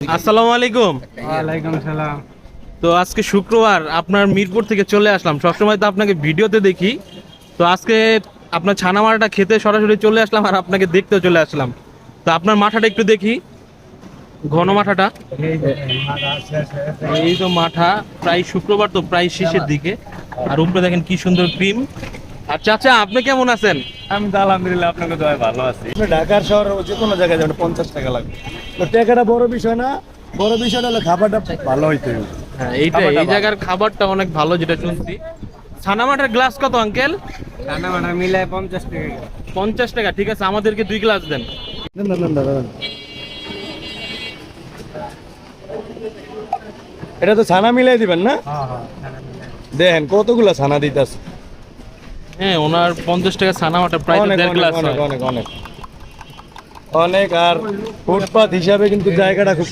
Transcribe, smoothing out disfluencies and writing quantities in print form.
আসসালামু আলাইকুম। ওয়ালাইকুম সালাম। তো আজকে শুক্রবার আপনার মিরপুর থেকে চলে আসলাম। সবসময় তো আপনাকে ভিডিওতে দেখি, তো আজকে আপনার ছানা মাঠাটা খেতে সরাসরি চলে আসলাম আর আপনাকে দেখতেও চলে আসলাম। তো আপনার মাঠাটা একটু দেখি, ঘন মাঠাটা। এই তো মাঠা, প্রায় শুক্রবার তো প্রায় শেষের দিকে, আর উপরে দেখেন কি সুন্দর ক্রিম। আর চাচা আপনি কেমন আছেন? আমি তো আলহামদুলিল্লাহ আপনাকে দোয়ায় ভালো আছি। ঢাকার শহরে যে কোনো জায়গায় যাবেন 50 টাকা লাগবে। তো টাকাটা বড় বিষয় না, বড় বিষয়টা হলো খাবারটা ভালো হইতে হবে। হ্যাঁ, এইটা এই জায়গার খাবারটা অনেক ভালো, যেটা শুনছি। ছানা মাঠার গ্লাস কত আঙ্কেল? রান্না বান্না মিলায় 50 টাকা। 50 টাকা, ঠিক আছে, আমাদেরকে 2 গ্লাস দেন। এটা তো ছানা মিলাই দিবেন না? হ্যাঁ হ্যাঁ দেখেন কতগুলা ছানা দিতেছে। হ্যাঁ, ওনার 50 টাকা ছানা মাঠা প্রায় অনেক 1.5 অনেক গ্লাস অনেক হয়। অনেক অনেক অনেক। আর ফুটপাত হিসাবে কিন্তু জায়গাটা খুব